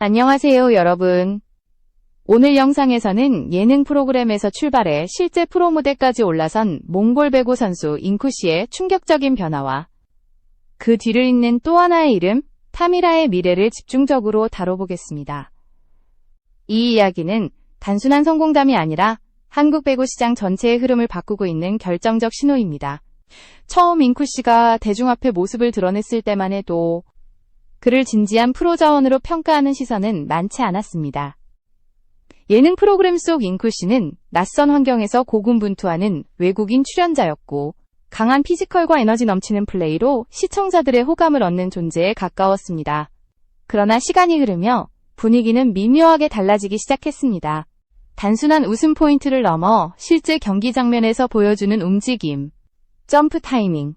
안녕하세요, 여러분. 오늘 영상에서는 예능 프로그램에서 출발해 실제 프로 무대까지 올라선 몽골 배구 선수 잉쿠 씨의 충격적인 변화와 그 뒤를 잇는 또 하나의 이름, 타미라의 미래를 집중적으로 다뤄보겠습니다. 이 이야기는 단순한 성공담이 아니라 한국 배구 시장 전체의 흐름을 바꾸고 있는 결정적 신호입니다. 처음 잉쿠 씨가 대중 앞에 모습을 드러냈을 때만 해도 그를 진지한 프로 자원으로 평가하는 시선은 많지 않았습니다. 예능 프로그램 속 잉쿠 씨는 낯선 환경에서 고군분투하는 외국인 출연자였고, 강한 피지컬과 에너지 넘치는 플레이로 시청자들의 호감을 얻는 존재에 가까웠습니다. 그러나 시간이 흐르며 분위기는 미묘하게 달라지기 시작했습니다. 단순한 웃음 포인트를 넘어 실제 경기 장면에서 보여주는 움직임, 점프 타이밍,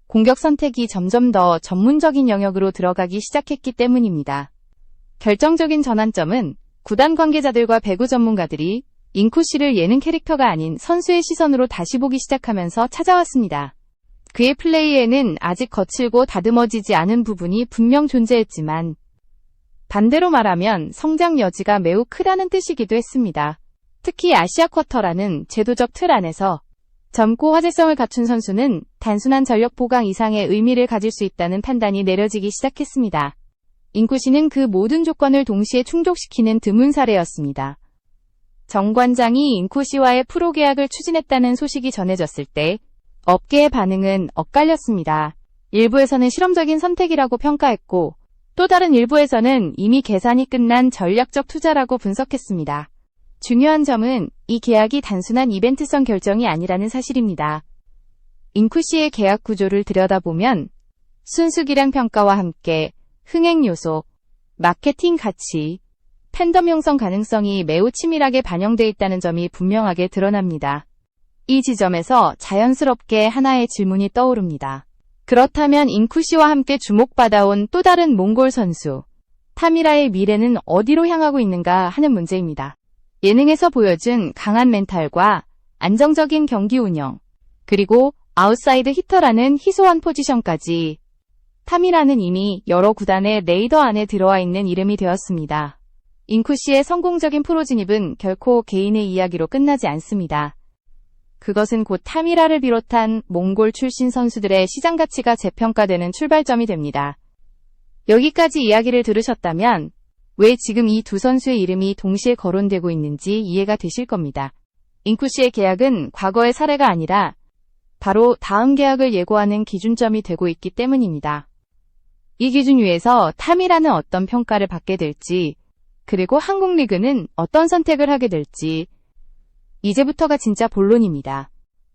공격 선택이 점점 더 전문적인 영역으로 들어가기 시작했기 때문입니다. 결정적인 전환점은 구단 관계자들과 배구 전문가들이 잉쿠 씨를 예능 캐릭터가 아닌 선수의 시선으로 다시 보기 시작하면서 찾아왔습니다. 그의 플레이에는 아직 거칠고 다듬어지지 않은 부분이 분명 존재했지만, 반대로 말하면 성장 여지가 매우 크다는 뜻이기도 했습니다. 특히 아시아 쿼터라는 제도적 틀 안에서 젊고 화제성을 갖춘 선수는 단순한 전력 보강 이상의 의미를 가질 수 있다는 판단이 내려지기 시작했습니다. 잉쿠 씨는 그 모든 조건을 동시에 충족시키는 드문 사례였습니다. 정 관장이 잉쿠 씨와의 프로 계약을 추진했다는 소식이 전해졌을 때 업계의 반응은 엇갈렸습니다. 일부에서는 실험적인 선택이라고 평가했고, 또 다른 일부에서는 이미 계산이 끝난 전략적 투자라고 분석했습니다. 중요한 점은 이 계약이 단순한 이벤트성 결정이 아니라는 사실입니다. 잉쿠 씨의 계약 구조를 들여다보면 순수 기량 평가와 함께 흥행 요소, 마케팅 가치, 팬덤 형성 가능성이 매우 치밀하게 반영돼 있다는 점이 분명하게 드러납니다. 이 지점에서 자연스럽게 하나의 질문이 떠오릅니다. 그렇다면 잉쿠 씨와 함께 주목받아온 또 다른 몽골 선수, 타미라의 미래는 어디로 향하고 있는가 하는 문제입니다. 예능에서 보여준 강한 멘탈과 안정적인 경기 운영, 그리고 아웃사이드 히터라는 희소한 포지션까지 타미라는 이미 여러 구단의 레이더 안에 들어와 있는 이름이 되었습니다. 잉쿠 씨의 성공적인 프로 진입은 결코 개인의 이야기로 끝나지 않습니다. 그것은 곧 타미라를 비롯한 몽골 출신 선수들의 시장 가치가 재평가되는 출발점이 됩니다. 여기까지 이야기를 들으셨다면 왜 지금 이 두 선수의 이름이 동시에 거론되고 있는지 이해가 되실 겁니다. 잉쿠 씨의 계약은 과거의 사례가 아니라 바로 다음 계약을 예고하는 기준점이 되고 있기 때문입니다. 이 기준 위에서 타미라는 어떤 평가를 받게 될지, 그리고 한국 리그는 어떤 선택을 하게 될지, 이제부터가 진짜 본론입니다.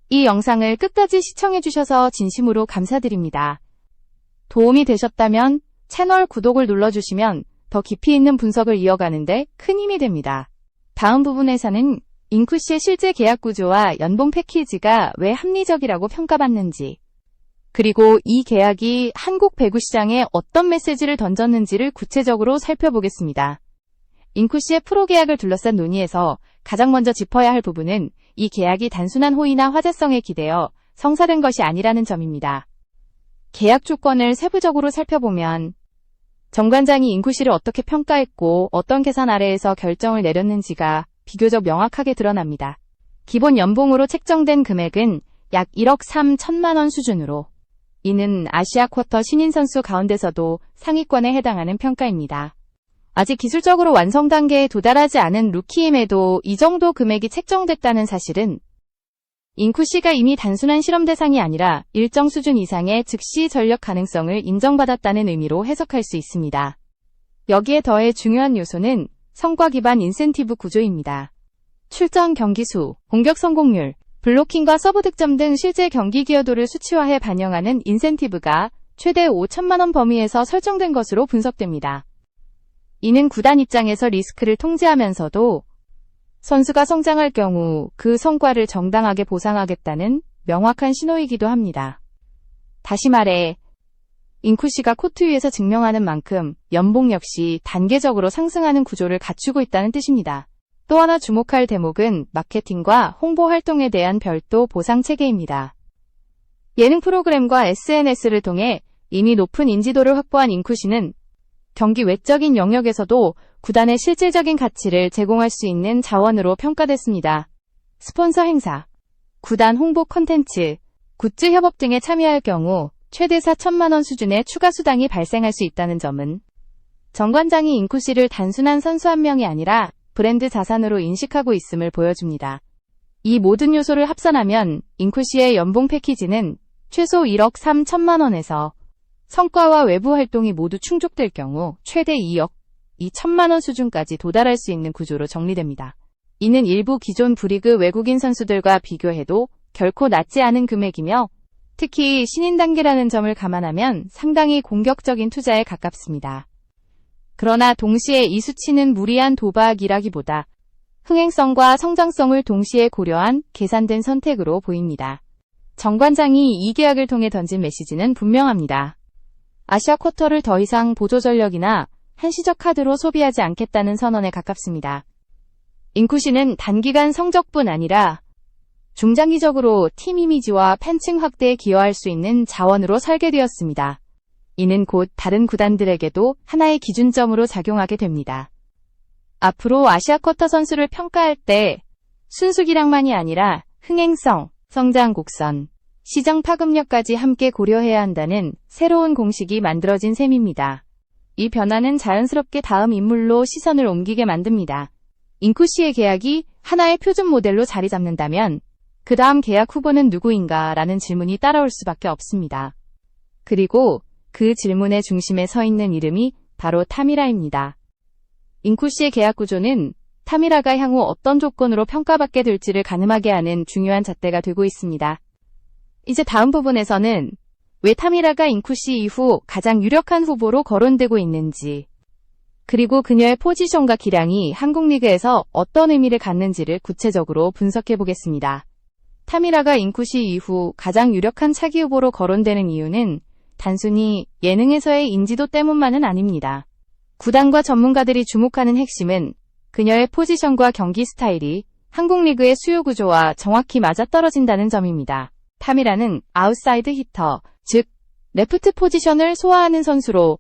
이 영상을 끝까지 시청해주셔서 진심으로 감사드립니다. 도움이 되셨다면 채널 구독을 눌러주시면 더 깊이 있는 분석을 이어가는데 큰 힘이 됩니다. 다음 부분에서는 잉쿠 씨의 실제 계약 구조와 연봉 패키지가 왜 합리적이라고 평가받는지, 그리고 이 계약이 한국 배구 시장에 어떤 메시지를 던졌는지를 구체적으로 살펴보겠습니다. 잉쿠 씨의 프로 계약을 둘러싼 논의에서 가장 먼저 짚어야 할 부분은 이 계약이 단순한 호의나 화제성에 기대어 성사된 것이 아니라는 점입니다. 계약 조건을 세부적으로 살펴보면 정 관장이 잉쿠 씨를 어떻게 평가했고 어떤 계산 아래에서 결정을 내렸는지가 비교적 명확하게 드러납니다. 기본 연봉으로 책정된 금액은 약 1억 3천만 원 수준으로, 이는 아시아 쿼터 신인 선수 가운데서도 상위권에 해당하는 평가입니다. 아직 기술적으로 완성 단계에 도달하지 않은 루키임에도 이 정도 금액이 책정됐다는 사실은 잉쿠 씨가 이미 단순한 실험 대상이 아니라 일정 수준 이상의 즉시 전력 가능성을 인정받았다는 의미로 해석할 수 있습니다. 여기에 더해 중요한 요소는 성과 기반 인센티브 구조입니다. 출전 경기 수, 공격 성공률, 블로킹과 서브 득점 등 실제 경기 기여도를 수치화해 반영하는 인센티브가 최대 5천만 원 범위에서 설정된 것으로 분석됩니다. 이는 구단 입장에서 리스크를 통제하면서도 선수가 성장할 경우 그 성과를 정당하게 보상하겠다는 명확한 신호이기도 합니다. 다시 말해, 잉쿠 씨가 코트 위에서 증명하는 만큼 연봉 역시 단계적으로 상승하는 구조를 갖추고 있다는 뜻입니다. 또 하나 주목할 대목은 마케팅과 홍보 활동에 대한 별도 보상 체계입니다. 예능 프로그램과 SNS를 통해 이미 높은 인지도를 확보한 잉쿠 씨는 경기 외적인 영역에서도 구단의 실질적인 가치를 제공할 수 있는 자원으로 평가됐습니다. 스폰서 행사, 구단 홍보 콘텐츠, 굿즈 협업 등에 참여할 경우 최대 4천만 원 수준의 추가 수당이 발생할 수 있다는 점은 정관장이 잉쿠 씨를 단순한 선수 한 명이 아니라 브랜드 자산으로 인식하고 있음을 보여줍니다. 이 모든 요소를 합산하면 잉쿠 씨의 연봉 패키지는 최소 1억 3천만 원에서 성과와 외부 활동이 모두 충족될 경우 최대 2억 2천만 원 수준까지 도달할 수 있는 구조로 정리됩니다. 이는 일부 기존 V리그 외국인 선수들과 비교해도 결코 낮지 않은 금액이며 특히 신인 단계라는 점을 감안하면 상당히 공격적인 투자에 가깝습니다. 그러나 동시에 이 수치는 무리한 도박이라기보다 흥행성과 성장성을 동시에 고려한 계산된 선택으로 보입니다. 정 관장이 이 계약을 통해 던진 메시지는 분명합니다. 아시아 쿼터를 더 이상 보조 전력이나 한시적 카드로 소비하지 않겠다는 선언에 가깝습니다. 잉쿠 씨는 단기간 성적뿐 아니라 중장기적으로 팀 이미지와 팬층 확대에 기여할 수 있는 자원으로 설계되었습니다. 이는 곧 다른 구단들에게도 하나의 기준점으로 작용하게 됩니다. 앞으로 아시아 쿼터 선수를 평가할 때 순수 기량만이 아니라 흥행성, 성장 곡선, 시장 파급력까지 함께 고려해야 한다는 새로운 공식이 만들어진 셈입니다. 이 변화는 자연스럽게 다음 인물로 시선을 옮기게 만듭니다. 잉쿠 씨의 계약이 하나의 표준 모델로 자리 잡는다면 그 다음 계약 후보는 누구인가 라는 질문이 따라올 수밖에 없습니다. 그리고 그 질문의 중심에 서 있는 이름이 바로 타미라입니다. 잉쿠 씨의 계약 구조는 타미라가 향후 어떤 조건으로 평가받게 될지를 가늠하게 하는 중요한 잣대가 되고 있습니다. 이제 다음 부분에서는 왜 타미라가 잉쿠 씨 이후 가장 유력한 후보로 거론되고 있는지, 그리고 그녀의 포지션과 기량이 한국 리그에서 어떤 의미를 갖는지를 구체적으로 분석해 보겠습니다. 타미라가 잉쿠 씨 이후 가장 유력한 차기 후보로 거론되는 이유는 단순히 예능에서의 인지도 때문만은 아닙니다. 구단과 전문가들이 주목하는 핵심은 그녀의 포지션과 경기 스타일이 한국 리그의 수요 구조와 정확히 맞아떨어진다는 점입니다. 타미라는 아웃사이드 히터, 즉 레프트 포지션을 소화하는 선수로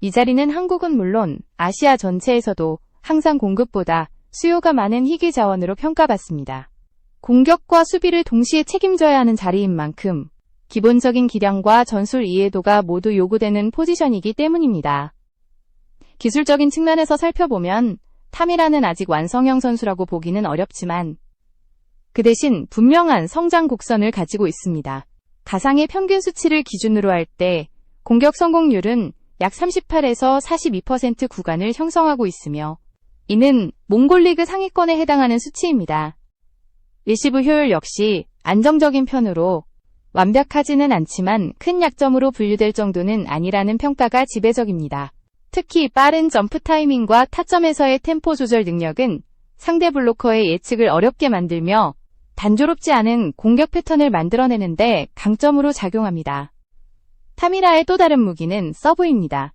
이 자리는 한국은 물론 아시아 전체에서도 항상 공급보다 수요가 많은 희귀 자원으로 평가받습니다. 공격과 수비를 동시에 책임져야 하는 자리인 만큼 기본적인 기량과 전술 이해도가 모두 요구되는 포지션이기 때문입니다. 기술적인 측면에서 살펴보면 타미라는 아직 완성형 선수라고 보기는 어렵지만 그 대신 분명한 성장 곡선을 가지고 있습니다. 가상의 평균 수치를 기준으로 할 때 공격 성공률은 약 38에서 42% 구간을 형성하고 있으며 이는 몽골리그 상위권에 해당하는 수치입니다. 리시브 효율 역시 안정적인 편으로 완벽하지는 않지만 큰 약점으로 분류될 정도는 아니라는 평가가 지배적입니다. 특히 빠른 점프 타이밍과 타점에서의 템포 조절 능력은 상대 블로커의 예측을 어렵게 만들며 단조롭지 않은 공격 패턴을 만들어내는데 강점으로 작용합니다. 타미라의 또 다른 무기는 서브입니다.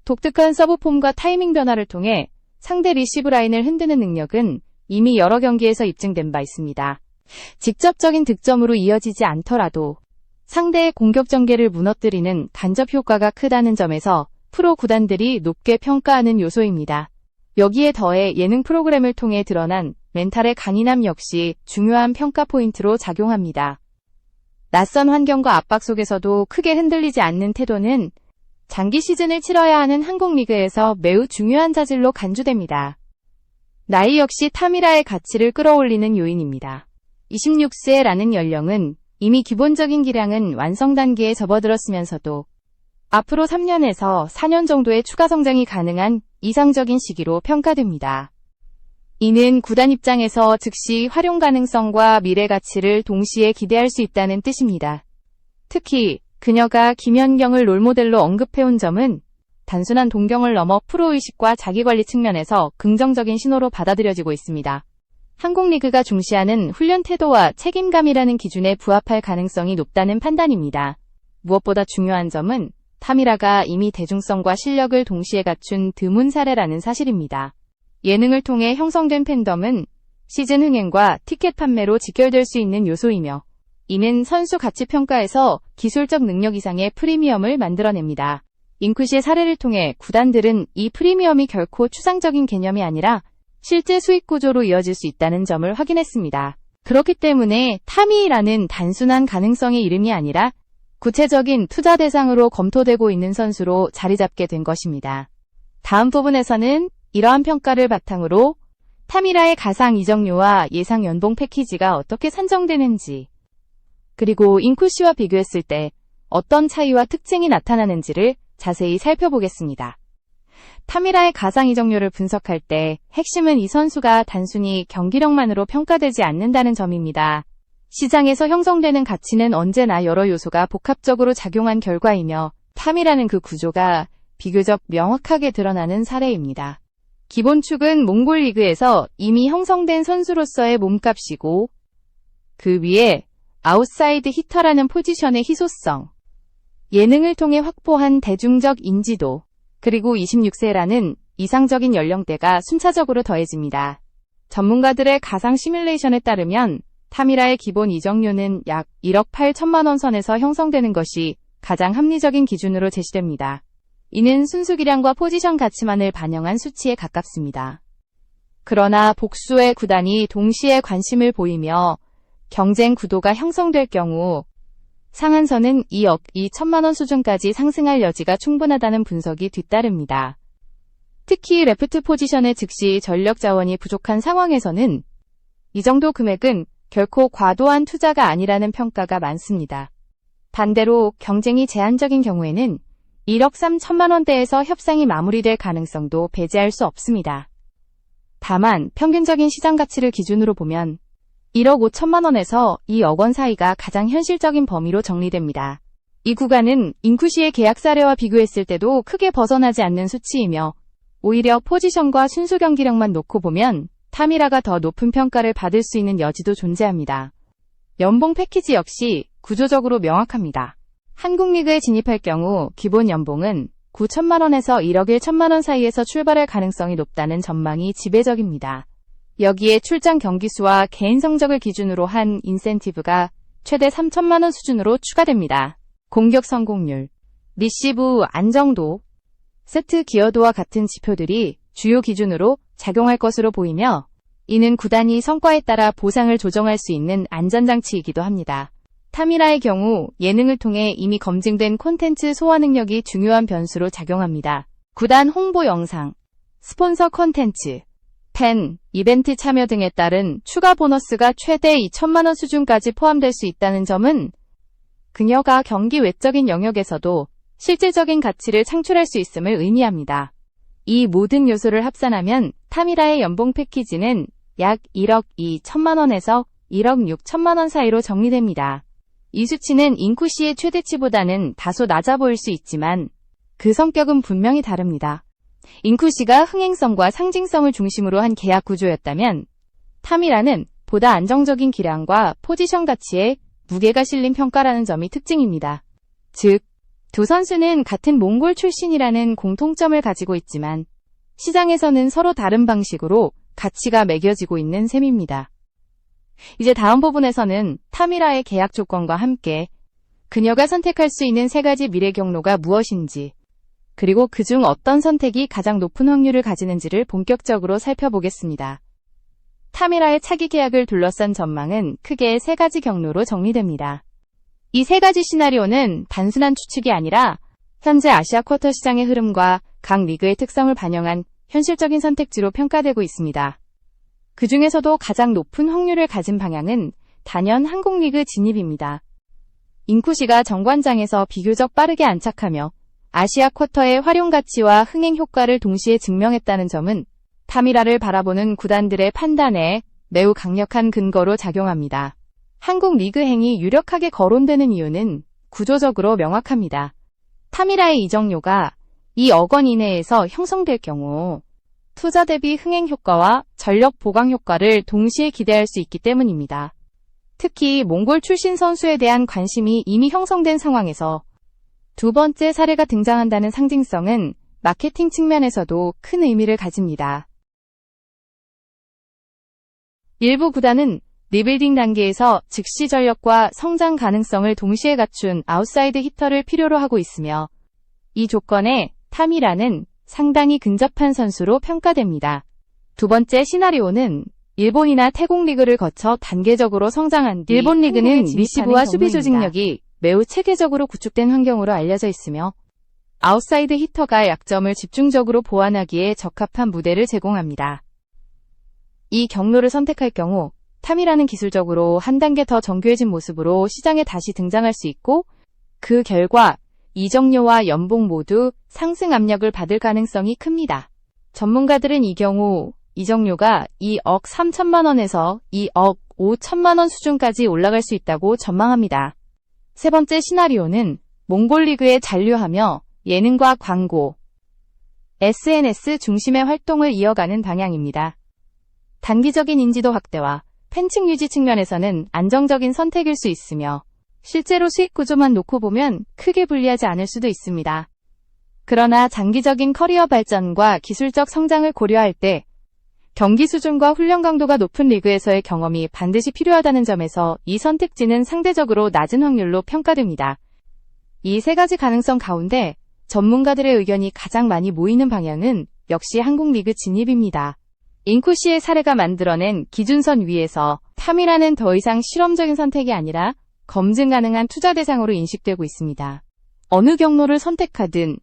독특한 서브 폼과 타이밍 변화를 통해 상대 리시브 라인을 흔드는 능력은 이미 여러 경기에서 입증된 바 있습니다. 직접적인 득점으로 이어지지 않더라도 상대의 공격 전개를 무너뜨리는 간접 효과가 크다는 점에서 프로 구단들이 높게 평가하는 요소입니다. 여기에 더해 예능 프로그램을 통해 드러난 멘탈의 강인함 역시 중요한 평가 포인트로 작용합니다. 낯선 환경과 압박 속에서도 크게 흔들리지 않는 태도는 장기 시즌을 치러야 하는 한국 리그에서 매우 중요한 자질로 간주됩니다. 나이 역시 타미라의 가치를 끌어올리는 요인입니다. 26세라는 연령은 이미 기본적인 기량은 완성 단계에 접어들었으면서도 앞으로 3년에서 4년 정도의 추가 성장이 가능한 이상적인 시기로 평가됩니다. 이는 구단 입장에서 즉시 활용 가능성과 미래 가치를 동시에 기대할 수 있다는 뜻입니다. 특히 그녀가 김연경을 롤모델로 언급해온 점은 단순한 동경을 넘어 프로의식과 자기관리 측면에서 긍정적인 신호로 받아들여지고 있습니다. 한국 리그가 중시하는 훈련 태도와 책임감이라는 기준에 부합할 가능성이 높다는 판단입니다. 무엇보다 중요한 점은 타미라가 이미 대중성과 실력을 동시에 갖춘 드문 사례라는 사실입니다. 예능을 통해 형성된 팬덤은 시즌 흥행과 티켓 판매로 직결될 수 있는 요소이며 이는 선수 가치 평가에서 기술적 능력 이상의 프리미엄을 만들어냅니다. 잉쿠시의 사례를 통해 구단들은 이 프리미엄이 결코 추상적인 개념이 아니라 실제 수익 구조로 이어질 수 있다는 점을 확인했습니다. 그렇기 때문에 타미라는 단순한 가능성의 이름이 아니라 구체적인 투자 대상으로 검토되고 있는 선수로 자리 잡게 된 것입니다. 다음 부분에서는 이러한 평가를 바탕으로 타미라의 가상 이적료와 예상 연봉 패키지가 어떻게 산정되는지, 그리고 잉쿠시와 비교했을 때 어떤 차이와 특징이 나타나는지를 자세히 살펴보겠습니다. 타미라의 가상 이적료를 분석할 때 핵심은 이 선수가 단순히 경기력만으로 평가되지 않는다는 점입니다. 시장에서 형성되는 가치는 언제나 여러 요소가 복합적으로 작용한 결과이며 타미라는 그 구조가 비교적 명확하게 드러나는 사례입니다. 기본 축은 몽골 리그에서 이미 형성된 선수로서의 몸값이고 그 위에 아웃사이드 히터라는 포지션의 희소성, 예능을 통해 확보한 대중적 인지도, 그리고 26세라는 이상적인 연령대가 순차적으로 더해집니다. 전문가들의 가상 시뮬레이션에 따르면 타미라의 기본 이적료는 약 1억 8천만 원 선에서 형성되는 것이 가장 합리적인 기준으로 제시됩니다. 이는 순수기량과 포지션 가치만을 반영한 수치에 가깝습니다. 그러나 복수의 구단이 동시에 관심을 보이며 경쟁 구도가 형성될 경우 상한선은 2억 2천만 원 수준까지 상승할 여지가 충분하다는 분석이 뒤따릅니다. 특히 레프트 포지션의 즉시 전력 자원이 부족한 상황에서는 이 정도 금액은 결코 과도한 투자가 아니라는 평가가 많습니다. 반대로 경쟁이 제한적인 경우에는 1억 3천만 원대에서 협상이 마무리될 가능성도 배제할 수 없습니다. 다만 평균적인 시장 가치를 기준으로 보면 1억 5천만 원에서 2억 원 사이가 가장 현실적인 범위로 정리됩니다. 이 구간은 잉쿠시의 계약 사례와 비교했을 때도 크게 벗어나지 않는 수치이며 오히려 포지션과 순수 경기력만 놓고 보면 타미라가 더 높은 평가를 받을 수 있는 여지도 존재합니다. 연봉 패키지 역시 구조적으로 명확합니다. 한국 리그에 진입할 경우 기본 연봉은 9천만 원에서 1억 1천만 원 사이에서 출발할 가능성이 높다는 전망이 지배적입니다. 여기에 출장 경기수와 개인 성적을 기준으로 한 인센티브가 최대 3천만 원 수준으로 추가됩니다. 공격 성공률, 리시브 안정도, 세트 기여도와 같은 지표들이 주요 기준으로 작용할 것으로 보이며 이는 구단이 성과에 따라 보상을 조정할 수 있는 안전장치이기도 합니다. 타미라의 경우 예능을 통해 이미 검증된 콘텐츠 소화 능력이 중요한 변수로 작용합니다. 구단 홍보 영상, 스폰서 콘텐츠, 팬, 이벤트 참여 등에 따른 추가 보너스가 최대 2천만 원 수준까지 포함될 수 있다는 점은 그녀가 경기 외적인 영역에서도 실질적인 가치를 창출할 수 있음을 의미합니다. 이 모든 요소를 합산하면 타미라의 연봉 패키지는 약 1억 2천만 원에서 1억 6천만 원 사이로 정리됩니다. 이 수치는 잉쿠시의 최대치보다는 다소 낮아 보일 수 있지만 그 성격은 분명히 다릅니다. 잉쿠시가 흥행성과 상징성을 중심으로 한 계약 구조였다면 타미라는 보다 안정적인 기량과 포지션 가치에 무게가 실린 평가라는 점이 특징입니다. 즉, 두 선수는 같은 몽골 출신이라는 공통점을 가지고 있지만 시장에서는 서로 다른 방식으로 가치가 매겨지고 있는 셈입니다. 이제 다음 부분에서는 타미라의 계약 조건과 함께 그녀가 선택할 수 있는 3가지 미래 경로가 무엇인지, 그리고 그중 어떤 선택이 가장 높은 확률을 가지는지를 본격적으로 살펴보겠습니다. 타미라의 차기 계약을 둘러싼 전망은 크게 3가지 경로로 정리됩니다. 이 3가지 시나리오는 단순한 추측이 아니라 현재 아시아 쿼터 시장의 흐름과 각 리그의 특성을 반영한 현실적인 선택지로 평가되고 있습니다. 그 중에서도 가장 높은 확률을 가진 방향은 단연 한국 리그 진입입니다. 잉쿠시가 정관장에서 비교적 빠르게 안착하며 아시아 쿼터의 활용 가치와 흥행 효과를 동시에 증명했다는 점은 타미라를 바라보는 구단들의 판단에 매우 강력한 근거로 작용합니다. 한국 리그행이 유력하게 거론되는 이유는 구조적으로 명확합니다. 타미라의 이적료가 2억 원 이내에서 형성될 경우 투자 대비 흥행 효과와 전력 보강 효과를 동시에 기대할 수 있기 때문입니다. 특히 몽골 출신 선수에 대한 관심이 이미 형성된 상황에서 두 번째 사례가 등장한다는 상징성은 마케팅 측면에서도 큰 의미를 가집니다. 일부 구단은 리빌딩 단계에서 즉시 전력과 성장 가능성을 동시에 갖춘 아웃사이드 히터를 필요로 하고 있으며 이 조건에 타미라는 상당히 근접한 선수로 평가됩니다. 두 번째 시나리오는 일본이나 태국 리그를 거쳐 단계적으로 성장한 뒤 일본 리그는 리시브와 수비 조직력이 매우 체계적으로 구축된 환경으로 알려져 있으며 아웃사이드 히터가 약점을 집중적으로 보완하기에 적합한 무대를 제공합니다. 이 경로를 선택할 경우 타미라는 기술적으로 한 단계 더 정교해진 모습으로 시장에 다시 등장할 수 있고 그 결과 이적료와 연봉 모두 상승 압력을 받을 가능성이 큽니다. 전문가들은 이 경우 이적료가 2억 3천만 원에서 2억 5천만 원 수준까지 올라갈 수 있다고 전망합니다. 세 번째 시나리오는 몽골 리그에 잔류하며 예능과 광고, SNS 중심의 활동을 이어가는 방향입니다. 단기적인 인지도 확대와 팬층 유지 측면에서는 안정적인 선택일 수 있으며 실제로 수익 구조만 놓고 보면 크게 불리하지 않을 수도 있습니다. 그러나 장기적인 커리어 발전과 기술적 성장을 고려할 때 경기 수준과 훈련 강도가 높은 리그에서의 경험이 반드시 필요하다는 점에서 이 선택지는 상대적으로 낮은 확률로 평가됩니다. 이 세 가지 가능성 가운데 전문가들의 의견이 가장 많이 모이는 방향은 역시 한국 리그 진입입니다. 잉쿠시의 사례가 만들어낸 기준선 위에서 타미라는 더 이상 실험적인 선택이 아니라 검증 가능한 투자 대상으로 인식되고 있습니다. 어느 경로를 선택하든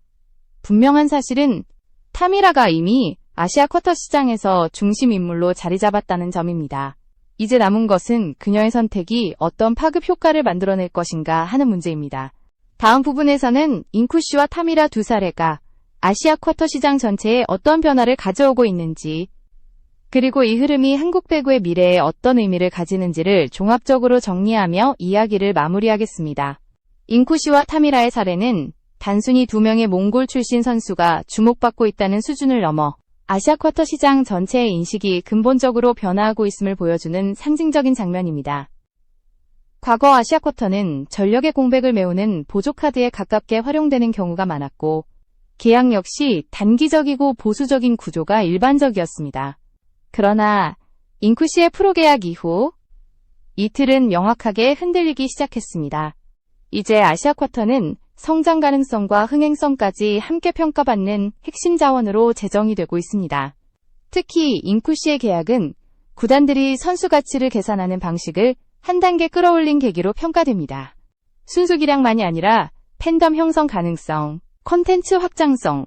분명한 사실은 타미라가 이미 아시아 쿼터 시장에서 중심 인물로 자리 잡았다는 점입니다. 이제 남은 것은 그녀의 선택이 어떤 파급 효과를 만들어낼 것인가 하는 문제입니다. 다음 부분에서는 잉쿠시와 타미라 두 사례가 아시아 쿼터 시장 전체에 어떤 변화를 가져오고 있는지 그리고 이 흐름이 한국 배구의 미래에 어떤 의미를 가지는지를 종합적으로 정리하며 이야기를 마무리하겠습니다. 잉쿠시와 타미라의 사례는 단순히 두 명의 몽골 출신 선수가 주목받고 있다는 수준을 넘어 아시아 쿼터 시장 전체의 인식이 근본적으로 변화하고 있음을 보여주는 상징적인 장면입니다. 과거 아시아 쿼터는 전력의 공백을 메우는 보조카드에 가깝게 활용되는 경우가 많았고 계약 역시 단기적이고 보수적인 구조가 일반적이었습니다. 그러나 잉쿠시의 프로 계약 이후 이 틀은 명확하게 흔들리기 시작했습니다. 이제 아시아 쿼터는 성장 가능성과 흥행성까지 함께 평가받는 핵심 자원으로 재정이 되고 있습니다. 특히 잉쿠시의 계약은 구단들이 선수 가치를 계산하는 방식을 한 단계 끌어올린 계기로 평가됩니다. 순수 기량만이 아니라 팬덤 형성 가능성, 콘텐츠 확장성,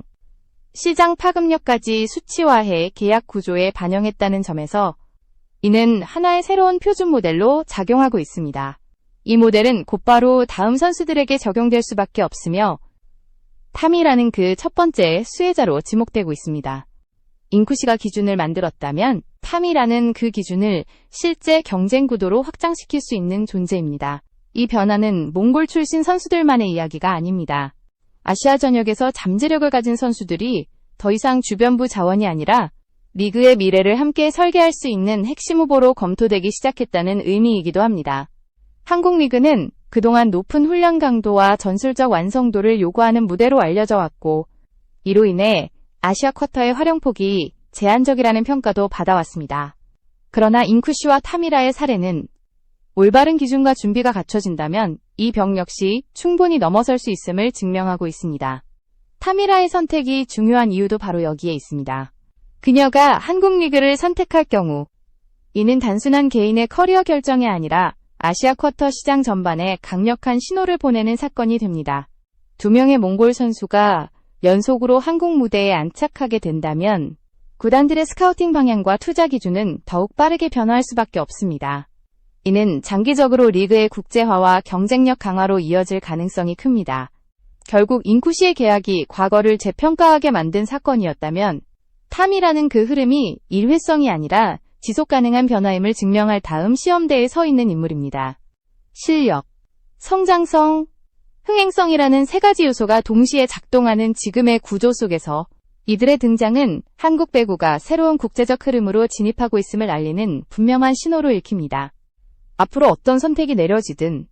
시장 파급력까지 수치화해 계약 구조에 반영했다는 점에서 이는 하나의 새로운 표준 모델로 작용하고 있습니다. 이 모델은 곧바로 다음 선수들에게 적용될 수밖에 없으며 타미라는 그 첫 번째 수혜자로 지목되고 있습니다. 잉쿠시가 기준을 만들었다면 타미라는 그 기준을 실제 경쟁 구도로 확장시킬 수 있는 존재입니다. 이 변화는 몽골 출신 선수들만의 이야기가 아닙니다. 아시아 전역에서 잠재력을 가진 선수들이 더 이상 주변부 자원이 아니라 리그의 미래를 함께 설계할 수 있는 핵심 후보로 검토되기 시작했다는 의미이기도 합니다. 한국 리그는 그동안 높은 훈련 강도와 전술적 완성도를 요구하는 무대로 알려져 왔고 이로 인해 아시아 쿼터의 활용폭이 제한적이라는 평가도 받아왔습니다. 그러나 잉쿠시와 타미라의 사례는 올바른 기준과 준비가 갖춰진다면 이 벽 역시 충분히 넘어설 수 있음을 증명하고 있습니다. 타미라의 선택이 중요한 이유도 바로 여기에 있습니다. 그녀가 한국 리그를 선택할 경우 이는 단순한 개인의 커리어 결정이 아니라 아시아 쿼터 시장 전반에 강력한 신호를 보내는 사건이 됩니다. 두 명의 몽골 선수가 연속으로 한국 무대에 안착하게 된다면 구단들의 스카우팅 방향과 투자 기준은 더욱 빠르게 변화할 수밖에 없습니다. 이는 장기적으로 리그의 국제화와 경쟁력 강화로 이어질 가능성이 큽니다. 결국 잉쿠시의 계약이 과거를 재평가하게 만든 사건이었다면 타미라는 그 흐름이 일회성이 아니라 지속 가능한 변화임을 증명할 다음 시험대에 서 있는 인물입니다. 실력, 성장성, 흥행성이라는 세 가지 요소가 동시에 작동하는 지금의 구조 속에서 이들의 등장은 한국 배구가 새로운 국제적 흐름으로 진입하고 있음을 알리는 분명한 신호로 읽힙니다. 앞으로 어떤 선택이 내려지든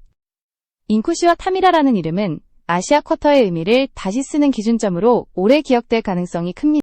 잉쿠시와 타미라라는 이름은 아시아 쿼터의 의미를 다시 쓰는 기준점으로 오래 기억될 가능성이 큽니다.